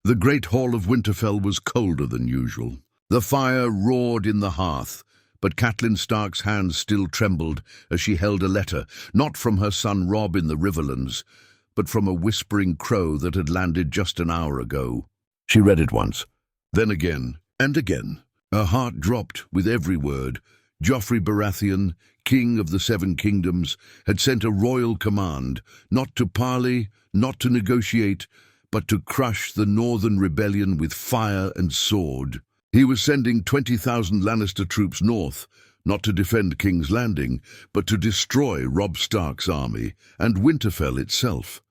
The great hall of Winterfell was colder than usual. The fire roared in the hearth, but Catelyn Stark's hands still trembled as she held a letter, not from her son Robb in the Riverlands, but from a whispering crow that had landed just an hour ago. She read it once, then again, and again. Her heart dropped with every word. Joffrey Baratheon, King of the Seven Kingdoms, had sent a royal command, not to parley, not to negotiate, but to crush the Northern Rebellion with fire and sword. He was sending 20,000 Lannister troops north, not to defend King's Landing, but to destroy Robb Stark's army and Winterfell itself.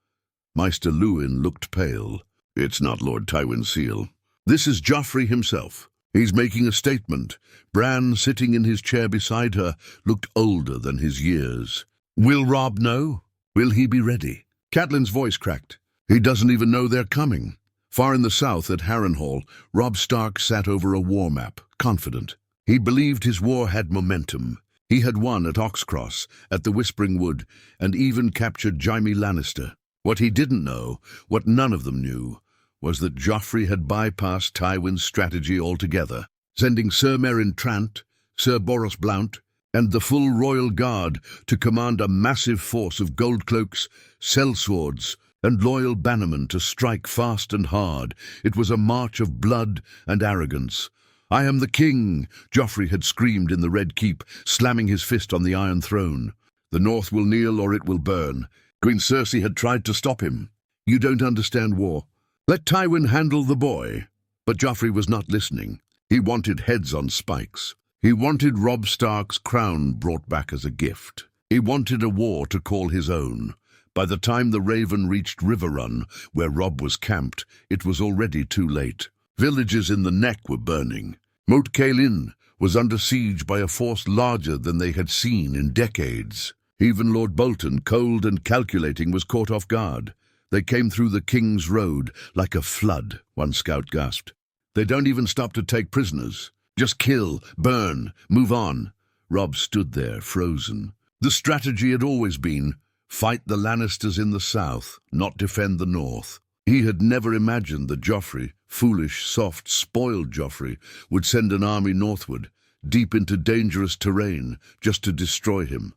Maester Luwin looked pale. It's not Lord Tywin Seal. This is Joffrey himself. He's making a statement. Bran, sitting in his chair beside her, looked older than his years. Will Robb know? Will he be ready? Catelyn's voice cracked. He doesn't even know they're coming. Far in the south at Harrenhal, Robb Stark sat over a war map, confident. He believed his war had momentum. He had won at Oxcross, at the Whispering Wood, and even captured Jaime Lannister. What he didn't know, what none of them knew, was that Joffrey had bypassed Tywin's strategy altogether, sending Sir Meryn Trant, Sir Boros Blount, and the full royal guard to command a massive force of goldcloaks, sellswords, and loyal bannermen to strike fast and hard. It was a march of blood and arrogance. "I am the king," Joffrey had screamed in the Red Keep, slamming his fist on the Iron Throne. "The North will kneel or it will burn." Queen Cersei had tried to stop him. "You don't understand war. Let Tywin handle the boy." But Joffrey was not listening. He wanted heads on spikes. He wanted Robb Stark's crown brought back as a gift. He wanted a war to call his own. By the time the Raven reached Riverrun, where Robb was camped, it was already too late. Villages in the Neck were burning. Moat Cailin was under siege by a force larger than they had seen in decades. Even Lord Bolton, cold and calculating, was caught off guard. "They came through the King's Road like a flood," one scout gasped. "They don't even stop to take prisoners. Just kill, burn, move on." Robb stood there, frozen. The strategy had always been, fight the Lannisters in the south, not defend the north. He had never imagined that Joffrey, foolish, soft, spoiled Joffrey, would send an army northward, deep into dangerous terrain, just to destroy him.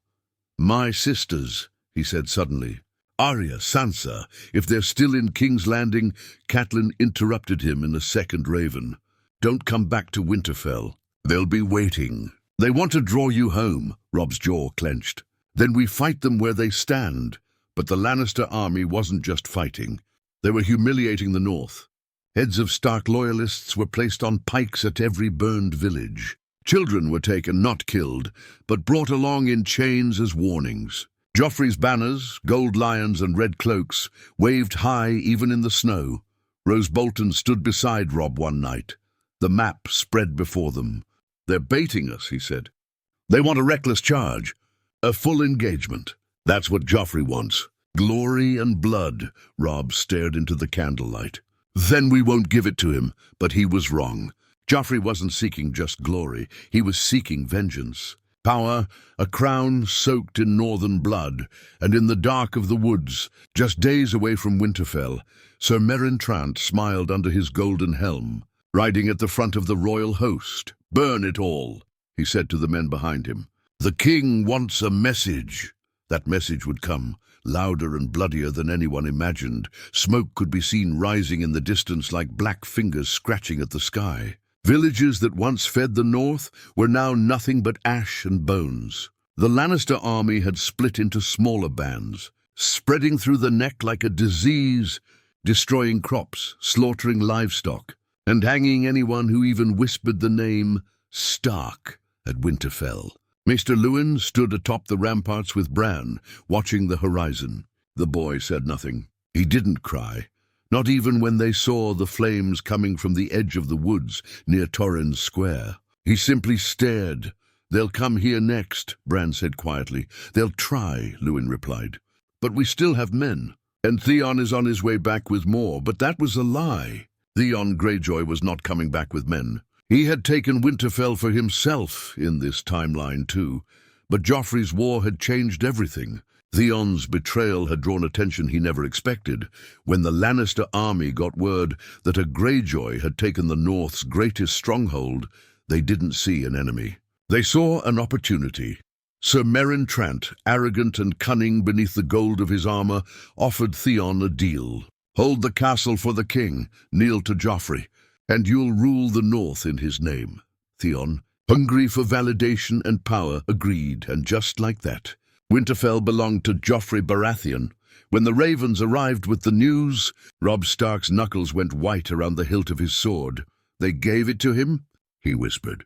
"My sisters," he said suddenly. "Arya, Sansa, if they're still in King's Landing," Catelyn interrupted him in a second raven. "Don't come back to Winterfell. They'll be waiting. They want to draw you home." Robb's jaw clenched. "Then we fight them where they stand." But the Lannister army wasn't just fighting. They were humiliating the North. Heads of Stark loyalists were placed on pikes at every burned village. Children were taken, not killed, but brought along in chains as warnings. Joffrey's banners, gold lions and red cloaks, waved high even in the snow. Roose Bolton stood beside Robb one night. The map spread before them. "They're baiting us," he said. "They want a reckless charge. A full engagement. That's what Joffrey wants. Glory and blood." Robb stared into the candlelight. "Then we won't give it to him." But he was wrong. Joffrey wasn't seeking just glory. He was seeking vengeance. Power, a crown soaked in northern blood, and in the dark of the woods, just days away from Winterfell, Sir Meryn Trant smiled under his golden helm, riding at the front of the royal host. "Burn it all," he said to the men behind him. "The king wants a message." That message would come, louder and bloodier than anyone imagined. Smoke could be seen rising in the distance like black fingers scratching at the sky. Villages that once fed the north were now nothing but ash and bones. The Lannister army had split into smaller bands, spreading through the Neck like a disease, destroying crops, slaughtering livestock, and hanging anyone who even whispered the name Stark at Winterfell. Maester Luwin stood atop the ramparts with Bran, watching the horizon. The boy said nothing. He didn't cry, not even when they saw the flames coming from the edge of the woods near Torrhen's Square. He simply stared. "They'll come here next," Bran said quietly. "They'll try," Luwin replied. "But we still have men. And Theon is on his way back with more." But that was a lie. Theon Greyjoy was not coming back with men. He had taken Winterfell for himself in this timeline too. But Joffrey's war had changed everything. Theon's betrayal had drawn attention he never expected. When the Lannister army got word that a Greyjoy had taken the North's greatest stronghold, they didn't see an enemy. They saw an opportunity. Sir Meryn Trant, arrogant and cunning beneath the gold of his armor, offered Theon a deal. Hold the castle for the king, kneel to Joffrey, and you'll rule the North in his name. Theon, hungry for validation and power, agreed, and just like that, Winterfell belonged to Joffrey Baratheon. When the ravens arrived with the news, Robb Stark's knuckles went white around the hilt of his sword. They gave it to him? He whispered.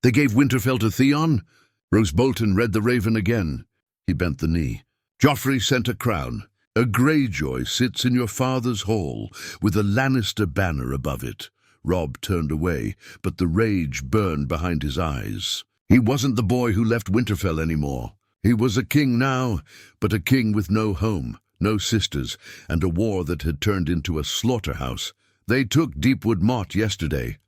They gave Winterfell to Theon? Roose Bolton read the raven again. He bent the knee. Joffrey sent a crown. A Greyjoy sits in your father's hall, with a Lannister banner above it. Robb turned away, but the rage burned behind his eyes. He wasn't the boy who left Winterfell anymore. He was a king now, but a king with no home, no sisters, and a war that had turned into a slaughterhouse. They took Deepwood Motte yesterday,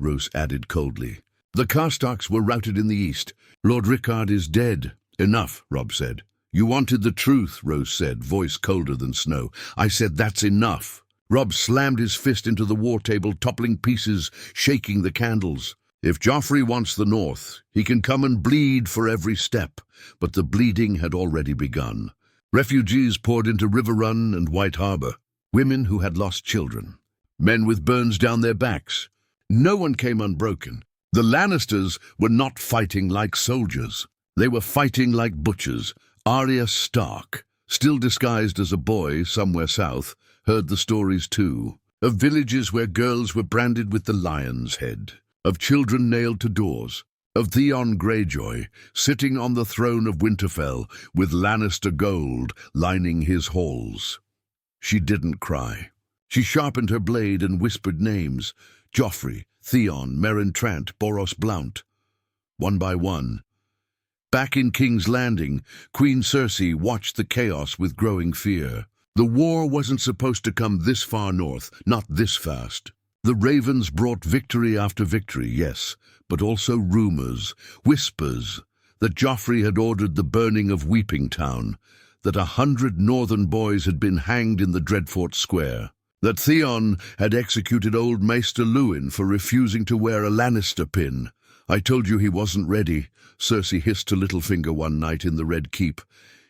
Roose added coldly. The Karstarks were routed in the east. Lord Rickard is dead. Enough, Robb said. You wanted the truth, Roose said, voice colder than snow. I said that's enough. Robb slammed his fist into the war table, toppling pieces, shaking the candles. If Joffrey wants the North, he can come and bleed for every step, but the bleeding had already begun. Refugees poured into River Run and White Harbor, women who had lost children, men with burns down their backs. No one came unbroken. The Lannisters were not fighting like soldiers. They were fighting like butchers. Arya Stark, still disguised as a boy somewhere south, heard the stories too, of villages where girls were branded with the lion's head, of children nailed to doors, of Theon Greyjoy sitting on the throne of Winterfell with Lannister gold lining his halls. She didn't cry. She sharpened her blade and whispered names: Joffrey, Theon, Meryn Trant, Boros Blount. One by one. Back in King's Landing, Queen Cersei watched the chaos with growing fear. The war wasn't supposed to come this far north, not this fast. The ravens brought victory after victory, yes, but also rumors, whispers, that Joffrey had ordered the burning of Weeping Town, that 100 northern boys had been hanged in the Dreadfort Square, that Theon had executed old Maester Luwin for refusing to wear a Lannister pin. I told you he wasn't ready, Cersei hissed to Littlefinger one night in the Red Keep.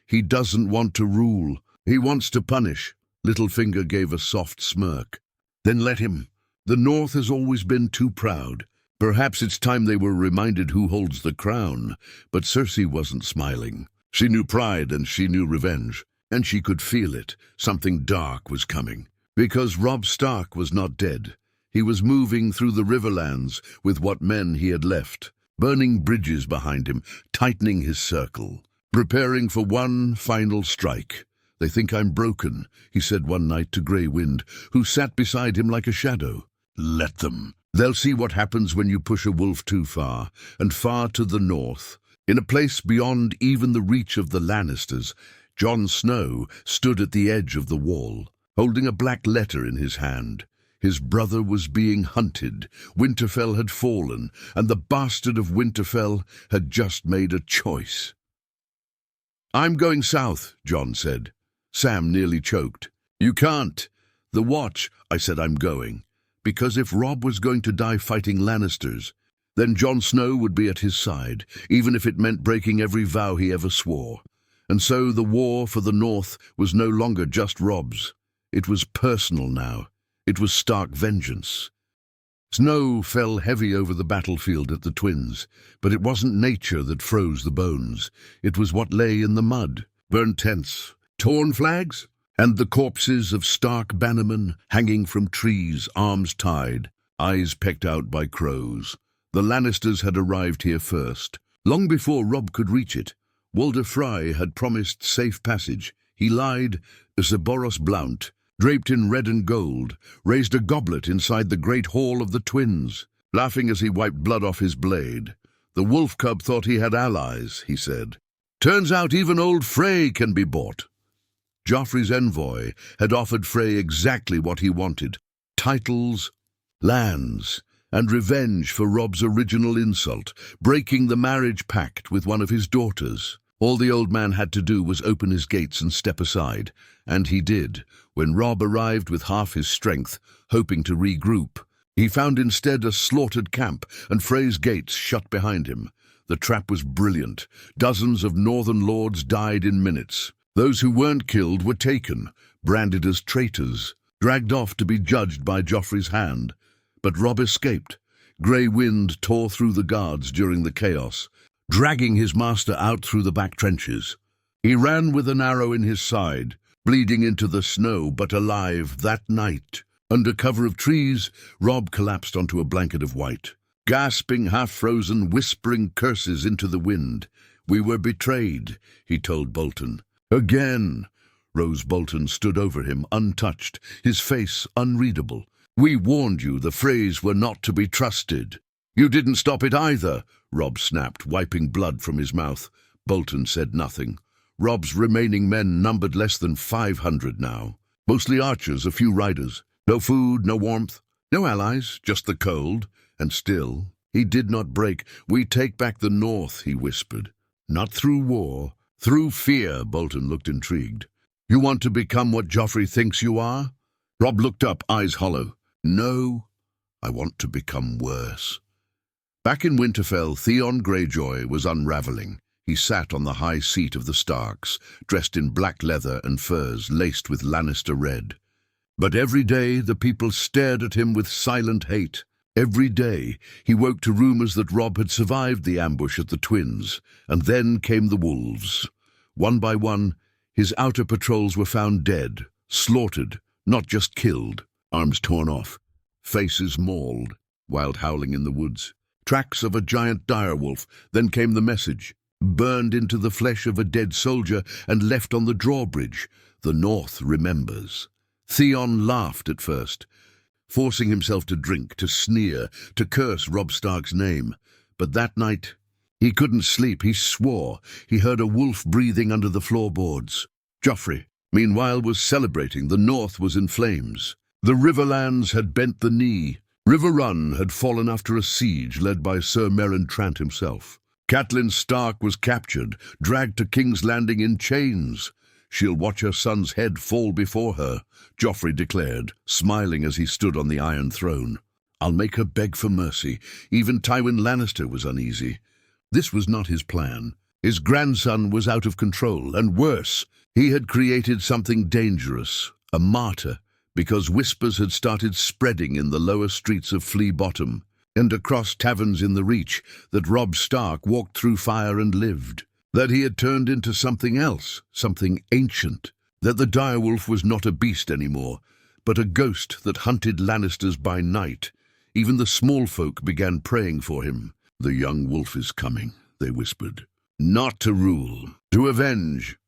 He doesn't want to rule. He wants to punish. Littlefinger gave a soft smirk. Then let him. The North has always been too proud. Perhaps it's time they were reminded who holds the crown. But Cersei wasn't smiling. She knew pride and she knew revenge. And she could feel it. Something dark was coming. Because Robb Stark was not dead. He was moving through the Riverlands with what men he had left, burning bridges behind him, tightening his circle, preparing for one final strike. They think I'm broken, he said one night to Grey Wind, who sat beside him like a shadow. Let them. They'll see what happens when you push a wolf too far, and far to the north. In a place beyond even the reach of the Lannisters, Jon Snow stood at the edge of the wall, holding a black letter in his hand. His brother was being hunted. Winterfell had fallen, and the bastard of Winterfell had just made a choice. I'm going south, Jon said. Sam nearly choked. You can't. The Watch, I said I'm going. Because if Robb was going to die fighting Lannisters, then Jon Snow would be at his side, even if it meant breaking every vow he ever swore. And so the war for the North was no longer just Robb's. It was personal now. It was Stark vengeance. Snow fell heavy over the battlefield at the Twins, but it wasn't nature that froze the bones. It was what lay in the mud. Burnt tents, torn flags, and the corpses of Stark bannermen hanging from trees, arms tied, eyes pecked out by crows. The Lannisters had arrived here first. Long before Robb could reach it, Walder Frey had promised safe passage. He lied. Sir Boros Blount, draped in red and gold, raised a goblet inside the great hall of the Twins, laughing as he wiped blood off his blade. The wolf cub thought he had allies, he said. Turns out even old Frey can be bought. Joffrey's envoy had offered Frey exactly what he wanted: titles, lands, and revenge for Robb's original insult, breaking the marriage pact with one of his daughters. All the old man had to do was open his gates and step aside, and he did, when Robb arrived with half his strength, hoping to regroup. He found instead a slaughtered camp and Frey's gates shut behind him. The trap was brilliant. Dozens of northern lords died in minutes. Those who weren't killed were taken, branded as traitors, dragged off to be judged by Joffrey's hand. But Robb escaped. Grey wind tore through the guards during the chaos, dragging his master out through the back trenches. He ran with an arrow in his side, bleeding into the snow, but alive that night. Under cover of trees, Robb collapsed onto a blanket of white, gasping, half-frozen, whispering curses into the wind. "We were betrayed," he told Bolton. "Again." Rose Bolton stood over him, untouched, his face unreadable. "We warned you the Freys were not to be trusted." "You didn't stop it either," Robb snapped, wiping blood from his mouth. Bolton said nothing. Robb's remaining men numbered less than 500 now. Mostly archers, a few riders. No food, no warmth, no allies, just the cold. And still, he did not break. "We take back the north," he whispered. "Not through war, through fear." Bolton looked intrigued. "You want to become what Joffrey thinks you are?" Robb looked up, eyes hollow. "No, I want to become worse." Back in Winterfell, Theon Greyjoy was unraveling. He sat on the high seat of the Starks, dressed in black leather and furs laced with Lannister red. But every day the people stared at him with silent hate. Every day he woke to rumors that Robb had survived the ambush at the Twins, and then came the wolves. One by one, his outer patrols were found dead, slaughtered, not just killed, arms torn off, faces mauled, wild howling in the woods. Tracks of a giant direwolf. Then came the message, burned into the flesh of a dead soldier and left on the drawbridge. "The North remembers." Theon laughed at first, forcing himself to drink, to sneer, to curse Robb Stark's name. But that night, he couldn't sleep. He swore. He heard a wolf breathing under the floorboards. Joffrey, meanwhile, was celebrating. The North was in flames. The Riverlands had bent the knee. River Run had fallen after a siege led by Sir Meryn Trant himself. Catelyn Stark was captured, dragged to King's Landing in chains. "She'll watch her son's head fall before her," Joffrey declared, smiling as he stood on the Iron Throne. "I'll make her beg for mercy." Even Tywin Lannister was uneasy. This was not his plan. His grandson was out of control, and worse, he had created something dangerous, a martyr, because whispers had started spreading in the lower streets of Flea Bottom and across taverns in the Reach that Robb Stark walked through fire and lived, that he had turned into something else, something ancient, that the direwolf was not a beast anymore, but a ghost that hunted Lannisters by night. Even the small folk began praying for him. "The young wolf is coming," they whispered. "Not to rule, to avenge."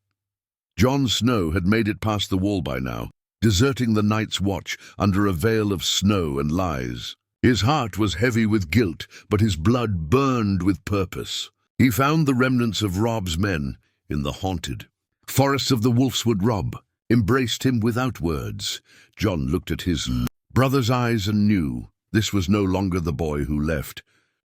Jon Snow had made it past the wall by now, deserting the Night's Watch under a veil of snow and lies. His heart was heavy with guilt, but his blood burned with purpose. He found the remnants of Robb's men in the haunted forests of the Wolfswood. Robb embraced him without words. Jon looked at his brother's eyes and knew this was no longer the boy who left.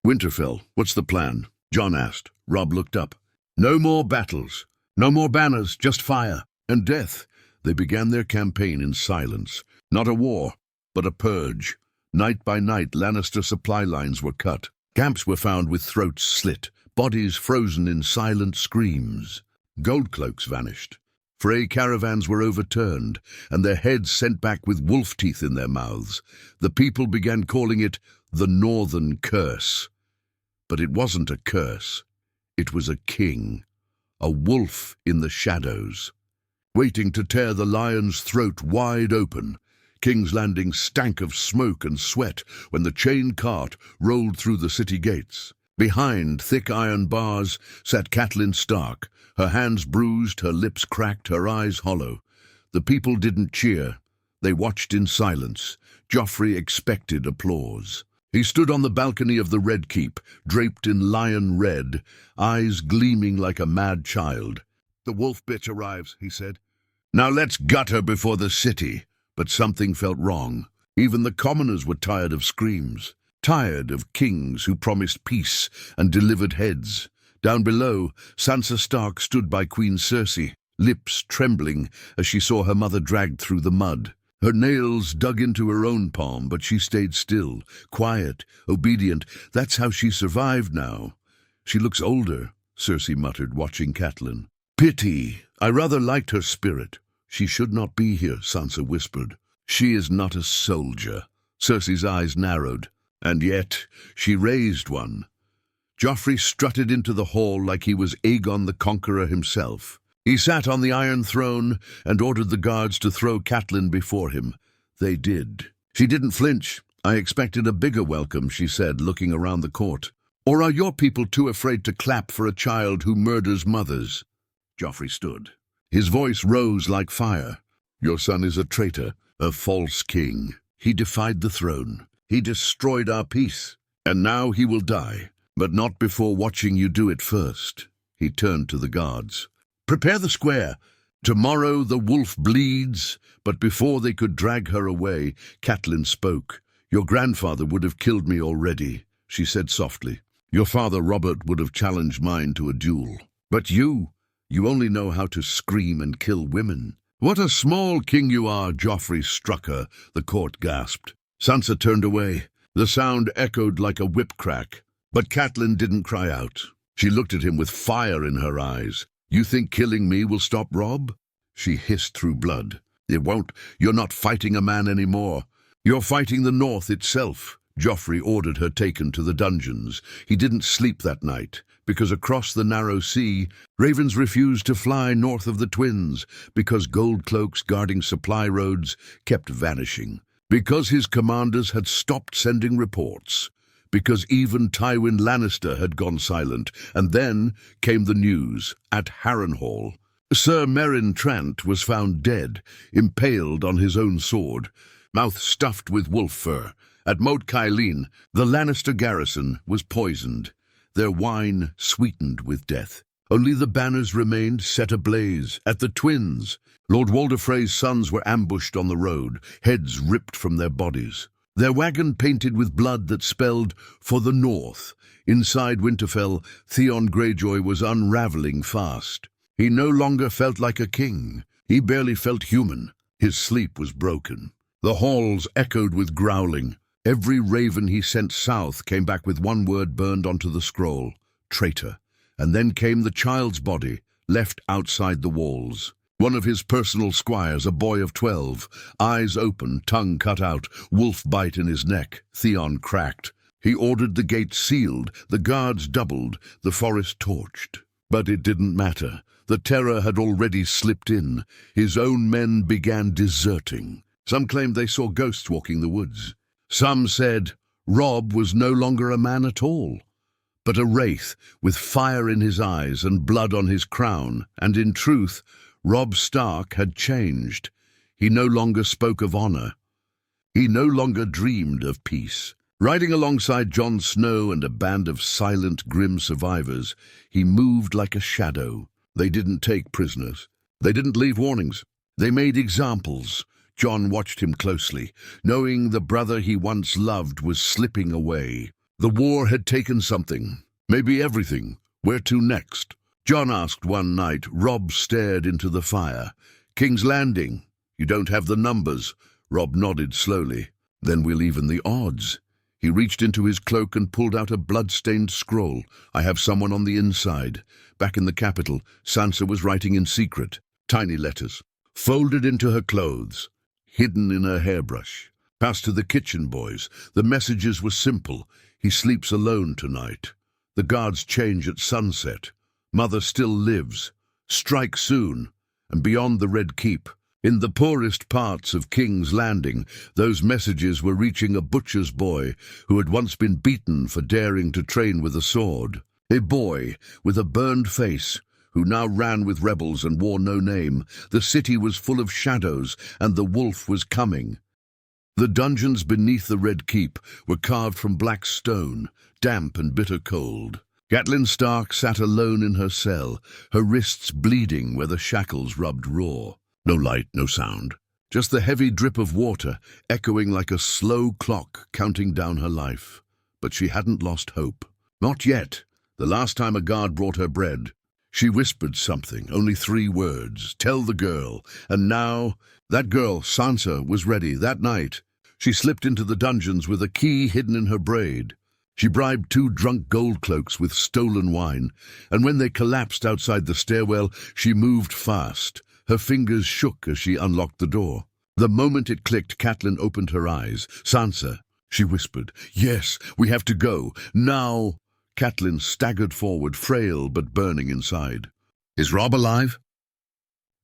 "Winterfell, what's the plan?" Jon asked. Robb looked up. "No more battles, no more banners, just fire and death." They began their campaign in silence. Not a war, but a purge. Night by night, Lannister supply lines were cut. Camps were found with throats slit, bodies frozen in silent screams. Gold cloaks vanished. Frey caravans were overturned, and their heads sent back with wolf teeth in their mouths. The people began calling it the Northern Curse. But it wasn't a curse. It was a king, a wolf in the shadows, waiting to tear the lion's throat wide open. King's Landing stank of smoke and sweat when the chain cart rolled through the city gates. Behind thick iron bars sat Catelyn Stark, her hands bruised, her lips cracked, her eyes hollow. The people didn't cheer. They watched in silence. Joffrey expected applause. He stood on the balcony of the Red Keep, draped in lion red, eyes gleaming like a mad child. "The wolf bitch arrives," he said. "Now let's gut her before the city." But something felt wrong. Even the commoners were tired of screams, tired of kings who promised peace and delivered heads, Down below, Sansa Stark stood by Queen Cersei, lips trembling as she saw her mother dragged through the mud. Her nails dug into her own palm, but she stayed still, quiet, obedient. That's how she survived now. She looks older, Cersei muttered, watching Catelyn. Pity. I rather liked her spirit. She should not be here, Sansa whispered. She is not a soldier. Cersei's eyes narrowed. And yet, she raised one. Joffrey strutted into the hall like he was Aegon the Conqueror himself. He sat on the Iron Throne and ordered the guards to throw Catelyn before him. They did. She didn't flinch. I expected a bigger welcome, she said, looking around the court. Or are your people too afraid to clap for a child who murders mothers? Joffrey stood. His voice rose like fire. Your son is a traitor, a false king. He defied the throne. He destroyed our peace. And now he will die. But not before watching you do it first. He turned to the guards. Prepare the square. Tomorrow the wolf bleeds. But before they could drag her away, Catelyn spoke. Your grandfather would have killed me already, she said softly. Your father Robert would have challenged mine to a duel. But you only know how to scream and kill women. What a small king you are, Joffrey struck her, the court gasped. Sansa turned away. The sound echoed like a whip crack. But Catelyn didn't cry out. She looked at him with fire in her eyes. You think killing me will stop Robb? She hissed through blood. It won't. You're not fighting a man anymore. You're fighting the North itself. Joffrey ordered her taken to the dungeons. He didn't sleep that night, because across the narrow sea, ravens refused to fly north of the Twins, because gold cloaks guarding supply roads kept vanishing, because his commanders had stopped sending reports, because even Tywin Lannister had gone silent. And then came the news at Harrenhal. Sir Meryn Trant was found dead, impaled on his own sword, mouth stuffed with wolf fur. At Moat Cailin, the Lannister garrison was poisoned, their wine sweetened with death. Only the banners remained set ablaze. At the Twins, Lord Walder Frey's sons were ambushed on the road, heads ripped from their bodies. Their wagon painted with blood that spelled, for the North. Inside Winterfell, Theon Greyjoy was unraveling fast. He no longer felt like a king. He barely felt human. His sleep was broken. The halls echoed with growling. Every raven he sent south came back with one word burned onto the scroll, traitor. And then came the child's body, left outside the walls. One of his personal squires, a boy of 12, eyes open, tongue cut out, wolf bite in his neck. Theon cracked. He ordered the gate sealed, the guards doubled, the forest torched. But it didn't matter. The terror had already slipped in. His own men began deserting. Some claimed they saw ghosts walking the woods. Some said Robb was no longer a man at all, but a wraith with fire in his eyes and blood on his crown. And in truth, Robb Stark had changed. He no longer spoke of honor. He no longer dreamed of peace. Riding alongside Jon Snow and a band of silent, grim survivors, he moved like a shadow. They didn't take prisoners. They didn't leave warnings. They made examples. Jon watched him closely, knowing the brother he once loved was slipping away. The war had taken something, maybe everything. Where to next? Jon asked one night. Robb stared into the fire. King's Landing. You don't have the numbers. Robb nodded slowly. Then we'll even the odds. He reached into his cloak and pulled out a blood-stained scroll. I have someone on the inside. Back in the capital, Sansa was writing in secret. Tiny letters, folded into her clothes, hidden in her hairbrush. Passed to the kitchen boys. The messages were simple. He sleeps alone tonight. The guards change at sunset. Mother still lives. Strike soon. And beyond the Red Keep, in the poorest parts of King's Landing, those messages were reaching a butcher's boy who had once been beaten for daring to train with a sword. A boy with a burned face who now ran with rebels and wore no name. The city was full of shadows, and the wolf was coming. The dungeons beneath the Red Keep were carved from black stone, damp and bitter cold. Catelyn Stark sat alone in her cell, her wrists bleeding where the shackles rubbed raw. No light, no sound. Just the heavy drip of water, echoing like a slow clock counting down her life. But she hadn't lost hope. Not yet. The last time a guard brought her bread, she whispered something, only 3 words, "Tell the girl." And now, that girl, Sansa, was ready that night. She slipped into the dungeons with a key hidden in her braid. She bribed 2 drunk gold cloaks with stolen wine, and when they collapsed outside the stairwell, she moved fast. Her fingers shook as she unlocked the door. The moment it clicked, Catelyn opened her eyes. "Sansa," she whispered. "Yes, we have to go. Now." Catelyn staggered forward, frail but burning inside. "Is Robb alive?"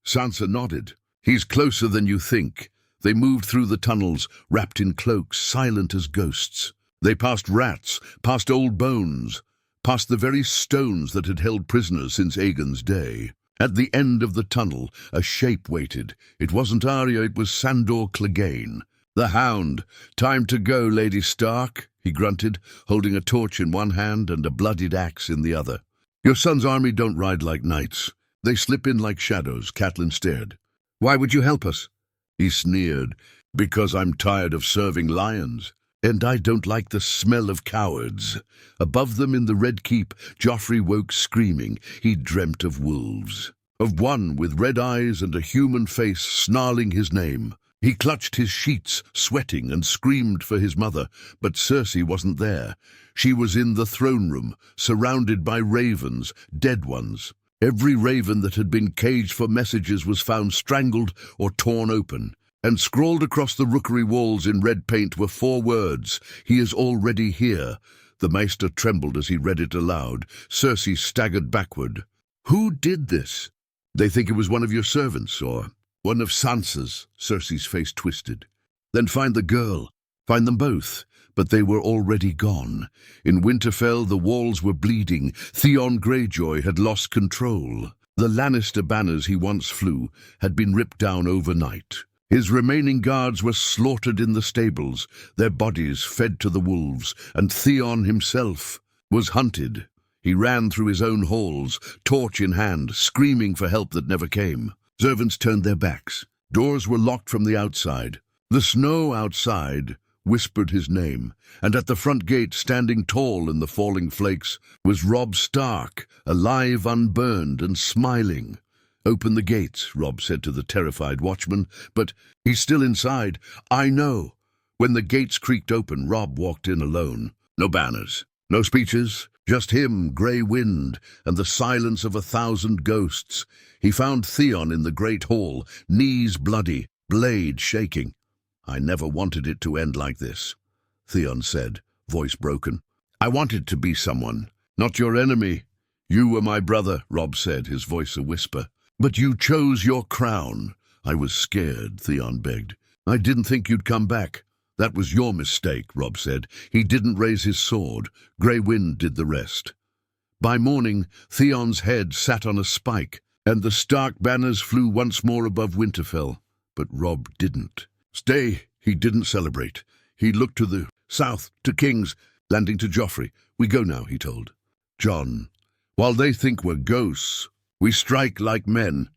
Sansa nodded. "He's closer than you think." They moved through the tunnels, wrapped in cloaks, silent as ghosts. They passed rats, past old bones, past the very stones that had held prisoners since Aegon's day. At the end of the tunnel, a shape waited. It wasn't Arya, it was Sandor Clegane. "The Hound. Time to go, Lady Stark," he grunted, holding a torch in one hand and a bloodied axe in the other. "Your son's army don't ride like knights. They slip in like shadows." Catelyn stared. "Why would you help us?" He sneered. "Because I'm tired of serving lions. And I don't like the smell of cowards." Above them in the Red Keep, Joffrey woke screaming. He dreamt of wolves. Of one with red eyes and a human face snarling his name. He clutched his sheets, sweating, and screamed for his mother, but Cersei wasn't there. She was in the throne room, surrounded by ravens, dead ones. Every raven that had been caged for messages was found strangled or torn open. And scrawled across the rookery walls in red paint were 4 words: "He is already here." The Maester trembled as he read it aloud. Cersei staggered backward. "Who did this?" "They think it was one of your servants, or one of Sansa's." Cersei's face twisted. "Then find the girl. Find them both." But they were already gone. In Winterfell, the walls were bleeding. Theon Greyjoy had lost control. The Lannister banners he once flew had been ripped down overnight. His remaining guards were slaughtered in the stables, their bodies fed to the wolves, and Theon himself was hunted. He ran through his own halls, torch in hand, screaming for help that never came. Servants turned their backs. Doors were locked from the outside. The snow outside whispered his name, and at the front gate, standing tall in the falling flakes, was Robb Stark, alive, unburned, and smiling. "Open the gates," Robb said to the terrified watchman, "but he's still inside." "I know." When the gates creaked open, Robb walked in alone. No banners, no speeches, just him, grey wind, and the silence of 1,000 ghosts. He found Theon in the great hall, knees bloody, blade shaking. "I never wanted it to end like this," Theon said, voice broken. "I wanted to be someone, not your enemy." "You were my brother," Robb said, his voice a whisper. "But you chose your crown." "I was scared," Theon begged. "I didn't think you'd come back." "That was your mistake," Robb said. "He didn't raise his sword. Grey Wind did the rest." By morning, Theon's head sat on a spike, and the Stark banners flew once more above Winterfell. But Robb didn't. Stay, he didn't celebrate. He looked to the south, to King's Landing, to Joffrey. "We go now," he told. "Jon, while they think we're ghosts, we strike like men."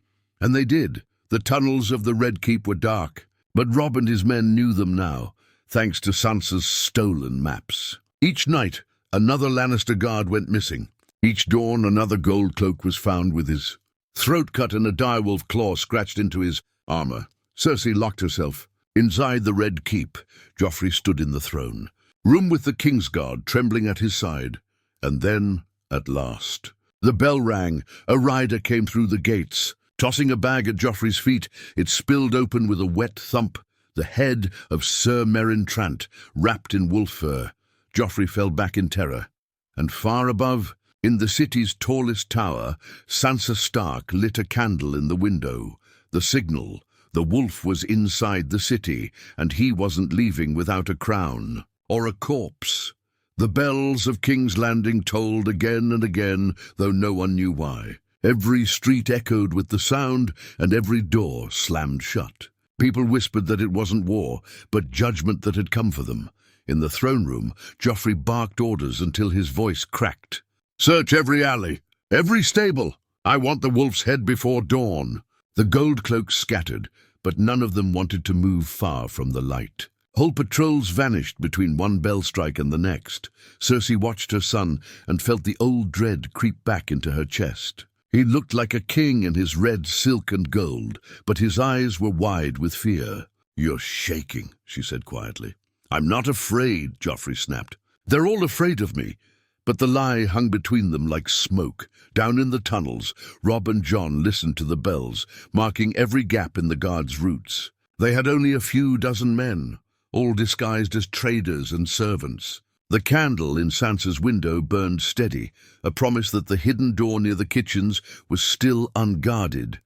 And they did. The tunnels of the Red Keep were dark, but Robb and his men knew them now, thanks to Sansa's stolen maps. Each night, another Lannister guard went missing. Each dawn, another gold cloak was found with his throat cut and a direwolf claw scratched into his armor. Cersei locked herself. Inside the Red Keep, Joffrey stood in the throne, room with the Kingsguard trembling at his side. And then, at last, the bell rang. A rider came through the gates. Tossing a bag at Joffrey's feet, it spilled open with a wet thump. The head of Sir Meryn Trant, wrapped in wolf fur. Joffrey fell back in terror. And far above, in the city's tallest tower, Sansa Stark lit a candle in the window. The signal. The wolf was inside the city, and he wasn't leaving without a crown or a corpse. The bells of King's Landing tolled again and again, though no one knew why. Every street echoed with the sound, and every door slammed shut. People whispered that it wasn't war, but judgment that had come for them. In the throne room, Joffrey barked orders until his voice cracked. "Search every alley, every stable. I want the wolf's head before dawn." The gold cloaks scattered, but none of them wanted to move far from the light. Whole patrols vanished between one bell strike and the next. Cersei watched her son and felt the old dread creep back into her chest. He looked like a king in his red silk and gold, but his eyes were wide with fear. "You're shaking," she said quietly. "I'm not afraid," Joffrey snapped. "They're all afraid of me." But the lie hung between them like smoke. Down in the tunnels, Robb and Jon listened to the bells, marking every gap in the guards' routes. They had only a few dozen men, all disguised as traders and servants. The candle in Sansa's window burned steady, a promise that the hidden door near the kitchens was still unguarded.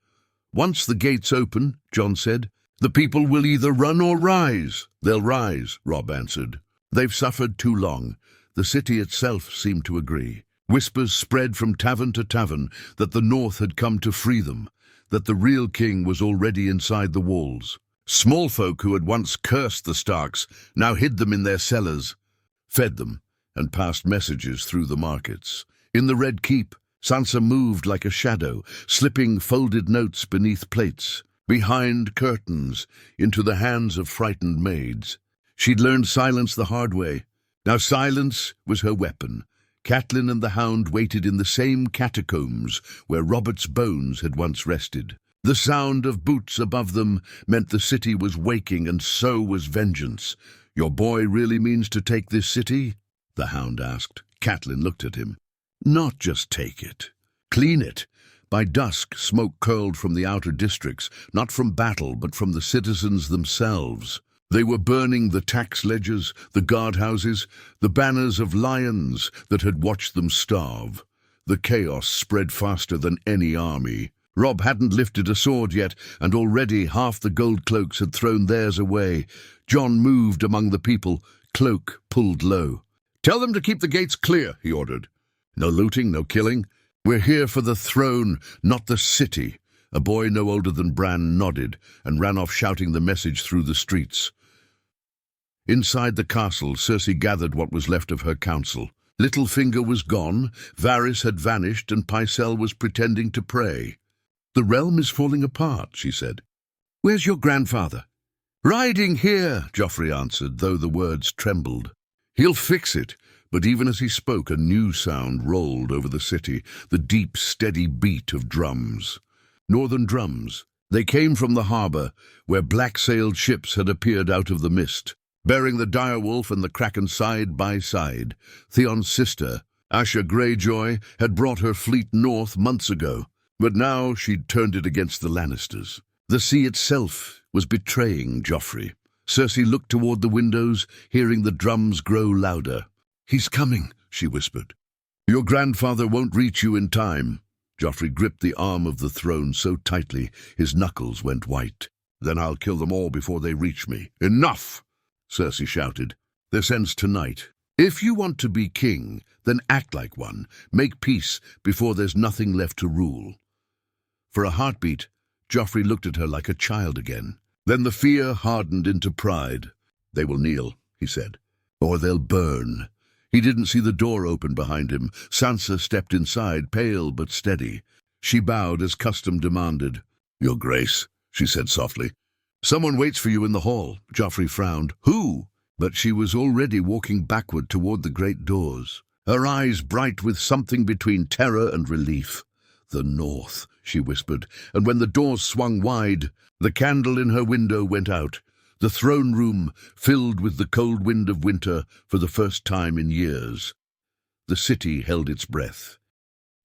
"Once the gates open," Jon said, "the people will either run or rise." "They'll rise," Robb answered. "They've suffered too long." The city itself seemed to agree. Whispers spread from tavern to tavern that the North had come to free them, that the real king was already inside the walls. Small folk who had once cursed the Starks now hid them in their cellars, fed them, and passed messages through the markets. In the Red Keep, Sansa moved like a shadow, slipping folded notes beneath plates, behind curtains, into the hands of frightened maids. She'd learned silence the hard way. Now silence was her weapon. Catelyn and the Hound waited in the same catacombs where Robert's bones had once rested. The sound of boots above them meant the city was waking, and so was vengeance. "Your boy really means to take this city?" the Hound asked. Catelyn looked at him. "Not just take it. Clean it." By dusk, smoke curled from the outer districts, not from battle, but from the citizens themselves. They were burning the tax ledgers, the guardhouses, the banners of lions that had watched them starve. The chaos spread faster than any army. Robb hadn't lifted a sword yet, and already half the gold cloaks had thrown theirs away. Jon moved among the people, cloak pulled low. "Tell them to keep the gates clear," he ordered. "No looting, no killing. We're here for the throne, not the city." A boy no older than Bran nodded and ran off shouting the message through the streets. Inside the castle, Cersei gathered what was left of her council. Littlefinger was gone, Varys had vanished, and Pycelle was pretending to pray. "The realm is falling apart," she said. "Where's your grandfather?" "Riding here," Joffrey answered, though the words trembled. "He'll fix it." But even as he spoke, a new sound rolled over the city, the deep, steady beat of drums. Northern drums. They came from the harbour, where black-sailed ships had appeared out of the mist, bearing the direwolf and the kraken side by side. Theon's sister, Asha Greyjoy, had brought her fleet north months ago, but now she'd turned it against the Lannisters. The sea itself was betraying Joffrey. Cersei looked toward the windows, hearing the drums grow louder. "He's coming," she whispered. "Your grandfather won't reach you in time." Joffrey gripped the arm of the throne so tightly his knuckles went white. "Then I'll kill them all before they reach me." "Enough!" Cersei shouted. "This ends tonight. If you want to be king, then act like one. Make peace before there's nothing left to rule." For a heartbeat, Joffrey looked at her like a child again. Then the fear hardened into pride. "They will kneel," he said, "or they'll burn." He didn't see the door open behind him. Sansa stepped inside, pale but steady. She bowed as custom demanded. "Your Grace," she said softly. "Someone waits for you in the hall." Joffrey frowned. "Who?" But she was already walking backward toward the great doors, her eyes bright with something between terror and relief. "The North," she whispered, and when the doors swung wide, the candle in her window went out. The throne room filled with the cold wind of winter for the first time in years. The city held its breath.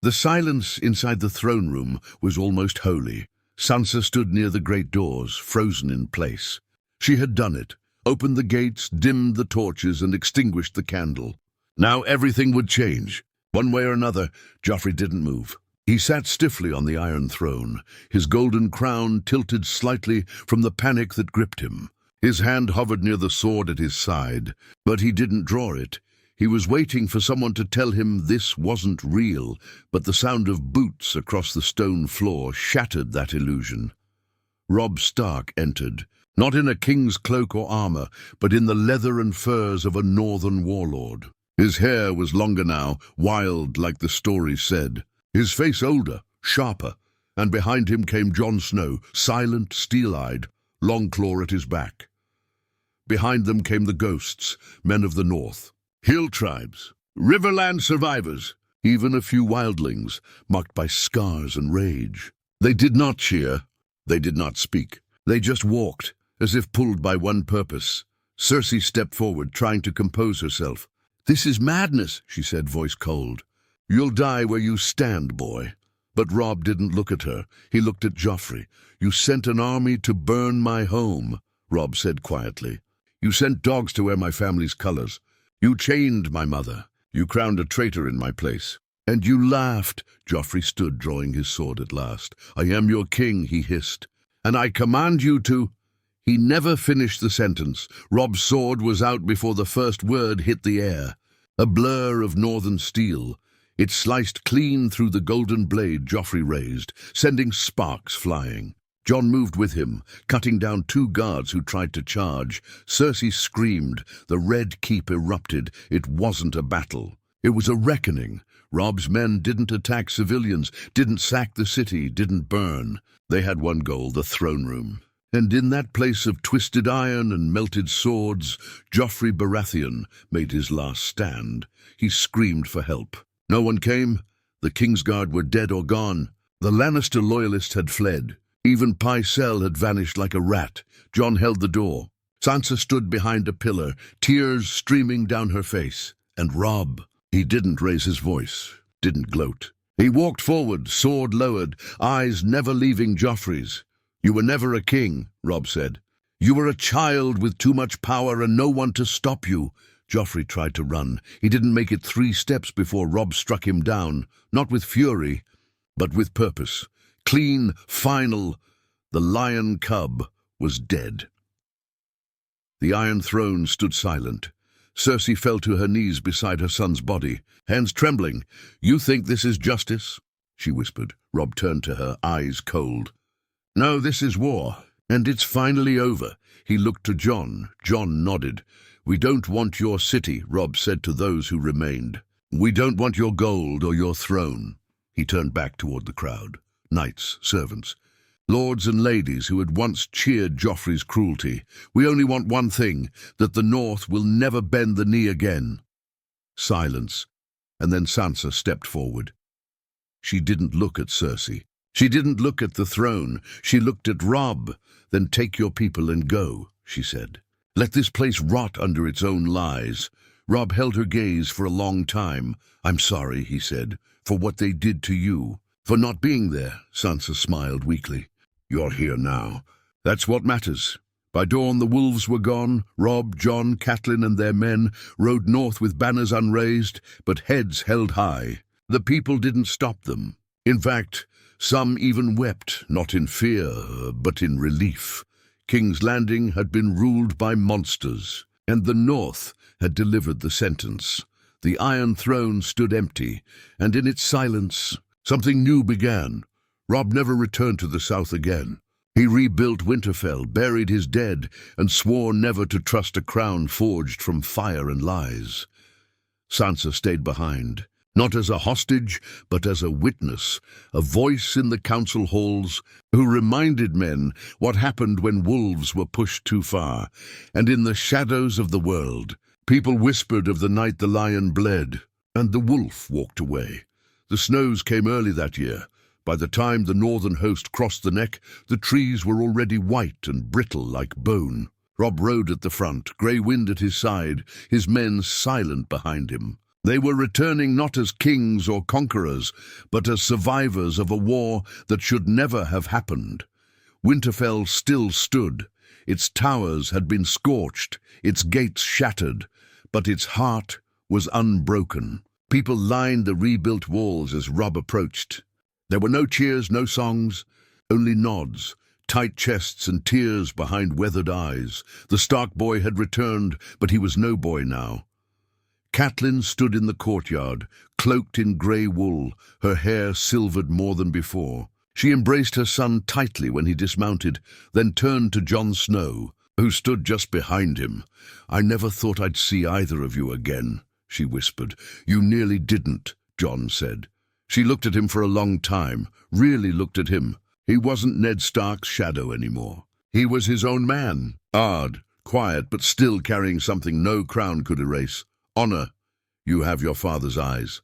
The silence inside the throne room was almost holy. Sansa stood near the great doors, frozen in place. She had done it, opened the gates, dimmed the torches, and extinguished the candle. Now everything would change. One way or another, Joffrey didn't move. He sat stiffly on the Iron Throne, his golden crown tilted slightly from the panic that gripped him. His hand hovered near the sword at his side, but he didn't draw it. He was waiting for someone to tell him this wasn't real, but the sound of boots across the stone floor shattered that illusion. Robb Stark entered, not in a king's cloak or armor, but in the leather and furs of a northern warlord. His hair was longer now, wild like the story said. His face older, sharper, and behind him came Jon Snow, silent, steel-eyed, Longclaw at his back. Behind them came the ghosts, men of the north, hill tribes, riverland survivors, even a few wildlings, marked by scars and rage. They did not cheer. They did not speak. They just walked, as if pulled by one purpose. Cersei stepped forward, trying to compose herself. "This is madness," she said, voice cold. "You'll die where you stand, boy." But Robb didn't look at her. He looked at Joffrey. "You sent an army to burn my home," Robb said quietly. "You sent dogs to wear my family's colors. You chained my mother. You crowned a traitor in my place. And you laughed." Joffrey stood, drawing his sword at last. "I am your king," he hissed. "And I command you to—" He never finished the sentence. Robb's sword was out before the first word hit the air. A blur of northern steel. It sliced clean through the golden blade Joffrey raised, sending sparks flying. Jon moved with him, cutting down 2 guards who tried to charge. Cersei screamed. The Red Keep erupted. It wasn't a battle. It was a reckoning. Robb's men didn't attack civilians, didn't sack the city, didn't burn. They had one goal, the throne room. And in that place of twisted iron and melted swords, Joffrey Baratheon made his last stand. He screamed for help. No one came. The Kingsguard were dead or gone. The Lannister loyalists had fled. Even Pycelle had vanished like a rat. Jon held the door. Sansa stood behind a pillar, tears streaming down her face. And Robb, he didn't raise his voice, didn't gloat. He walked forward, sword lowered, eyes never leaving Joffrey's. "You were never a king," Robb said. "You were a child with too much power and no one to stop you." Joffrey tried to run. He didn't make it 3 steps before Robb struck him down, not with fury, but with purpose. Clean, final. The lion cub was dead. The Iron Throne stood silent. Cersei fell to her knees beside her son's body, hands trembling. "You think this is justice?" she whispered. Robb turned to her, eyes cold. "No, this is war, and it's finally over." He looked to Jon. Jon nodded. "We don't want your city," Robb said to those who remained. "We don't want your gold or your throne." He turned back toward the crowd. Knights, servants, lords and ladies who had once cheered Joffrey's cruelty. "We only want one thing, that the North will never bend the knee again." Silence, and then Sansa stepped forward. She didn't look at Cersei. She didn't look at the throne. She looked at Robb. "Then take your people and go," she said. "Let this place rot under its own lies." Robb held her gaze for a long time. "I'm sorry," he said, "for what they did to you." "For not being there," Sansa smiled weakly. "You're here now. That's what matters." By dawn the wolves were gone. Robb, Jon, Catelyn and their men rode north with banners unraised, but heads held high. The people didn't stop them. In fact, some even wept, not in fear, but in relief. King's Landing had been ruled by monsters, and the North had delivered the sentence. The Iron Throne stood empty, and in its silence, something new began. Robb never returned to the south again. He rebuilt Winterfell, buried his dead, and swore never to trust a crown forged from fire and lies. Sansa stayed behind, not as a hostage, but as a witness, a voice in the council halls who reminded men what happened when wolves were pushed too far. And in the shadows of the world, people whispered of the night the lion bled, and the wolf walked away. The snows came early that year. By the time the northern host crossed the neck, the trees were already white and brittle like bone. Robb rode at the front, grey wind at his side, his men silent behind him. They were returning not as kings or conquerors, but as survivors of a war that should never have happened. Winterfell still stood. Its towers had been scorched, its gates shattered, but its heart was unbroken. People lined the rebuilt walls as Robb approached. There were no cheers, no songs, only nods, tight chests and tears behind weathered eyes. The Stark boy had returned, but he was no boy now. Catelyn stood in the courtyard, cloaked in grey wool, her hair silvered more than before. She embraced her son tightly when he dismounted, then turned to Jon Snow, who stood just behind him. "I never thought I'd see either of you again," she whispered. "You nearly didn't," Jon said. She looked at him for a long time, really looked at him. He wasn't Ned Stark's shadow anymore. He was his own man, hard, quiet but still carrying something no crown could erase. "Honor. You have your father's eyes,"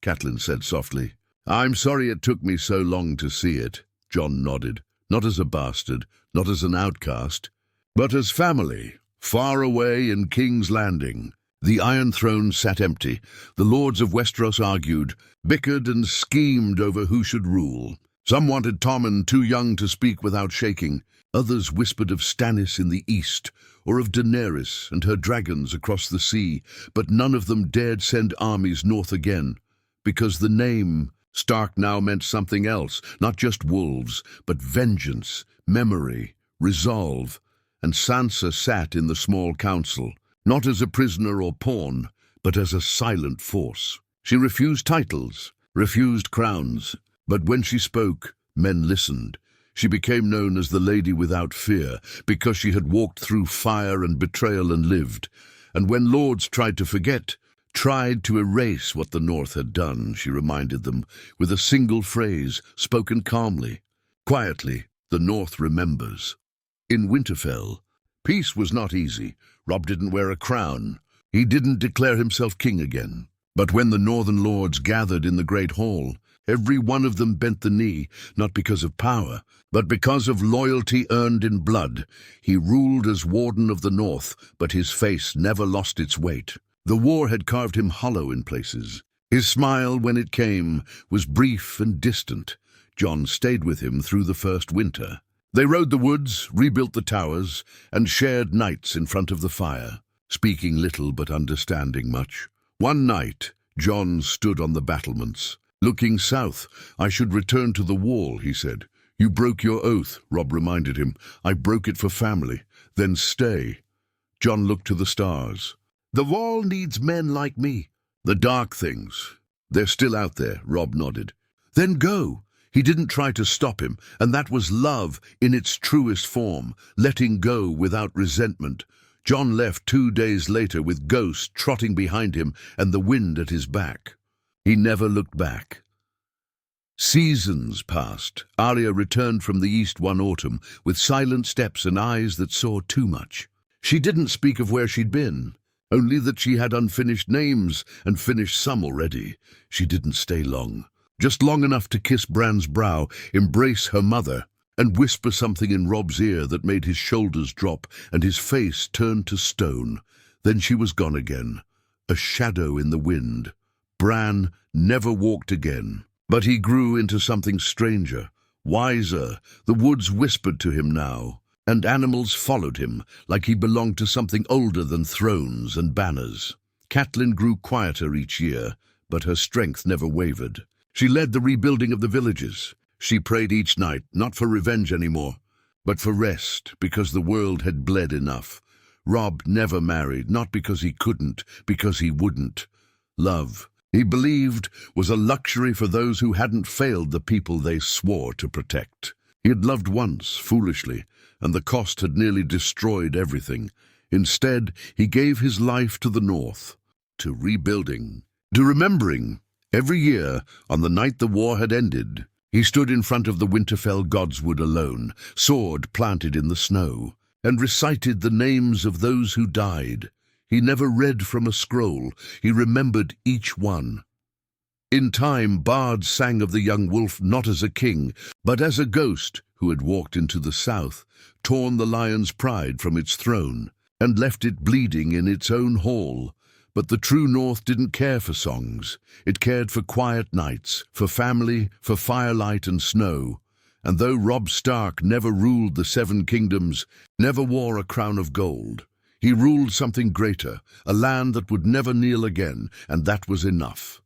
Catelyn said softly. "I'm sorry it took me so long to see it," Jon nodded. "Not as a bastard, not as an outcast, but as family, far away in King's Landing." The Iron Throne sat empty. The lords of Westeros argued, bickered and schemed over who should rule. Some wanted Tommen, too young to speak without shaking. Others whispered of Stannis in the east, or of Daenerys and her dragons across the sea, but none of them dared send armies north again, because the name Stark now meant something else, not just wolves, but vengeance, memory, resolve. And Sansa sat in the small council, not as a prisoner or pawn, but as a silent force. She refused titles, refused crowns, but when she spoke, men listened. She became known as the Lady Without Fear, because she had walked through fire and betrayal and lived. And when lords tried to forget, tried to erase what the North had done, she reminded them, with a single phrase, spoken calmly. Quietly, the North remembers. In Winterfell, peace was not easy. Robb didn't wear a crown. He didn't declare himself king again. But when the Northern lords gathered in the Great Hall, every one of them bent the knee, not because of power, but because of loyalty earned in blood. He ruled as Warden of the North, but his face never lost its weight. The war had carved him hollow in places. His smile, when it came, was brief and distant. Jon stayed with him through the first winter. They rode the woods, rebuilt the towers, and shared nights in front of the fire, speaking little but understanding much. One night, Jon stood on the battlements. "Looking south, I should return to the wall," he said. "You broke your oath," Robb reminded him. "I broke it for family. Then stay." Jon looked to the stars. "The wall needs men like me." "The dark things. They're still out there," Robb nodded. "Then go." He didn't try to stop him, and that was love in its truest form, letting go without resentment. Jon left 2 days later with Ghost trotting behind him and the wind at his back. He never looked back. Seasons passed. Arya returned from the east one autumn, with silent steps and eyes that saw too much. She didn't speak of where she'd been, only that she had unfinished names and finished some already. She didn't stay long. Just long enough to kiss Bran's brow, embrace her mother, and whisper something in Robb's ear that made his shoulders drop and his face turn to stone. Then she was gone again, a shadow in the wind. Bran never walked again, but he grew into something stranger, wiser. The woods whispered to him now, and animals followed him, like he belonged to something older than thrones and banners. Catelyn grew quieter each year, but her strength never wavered. She led the rebuilding of the villages. She prayed each night, not for revenge anymore, but for rest, because the world had bled enough. Robb never married, not because he couldn't, because he wouldn't. Love, he believed, was a luxury for those who hadn't failed the people they swore to protect. He had loved once, foolishly, and the cost had nearly destroyed everything. Instead, he gave his life to the North, to rebuilding, to remembering. Every year, on the night the war had ended, he stood in front of the Winterfell godswood alone, sword planted in the snow, and recited the names of those who died. He never read from a scroll. He remembered each one. In time, bards sang of the young wolf not as a king, but as a ghost who had walked into the south, torn the lion's pride from its throne, and left it bleeding in its own hall. But the true North didn't care for songs. It cared for quiet nights, for family, for firelight and snow. And though Robb Stark never ruled the Seven Kingdoms, never wore a crown of gold, he ruled something greater, a land that would never kneel again, and that was enough.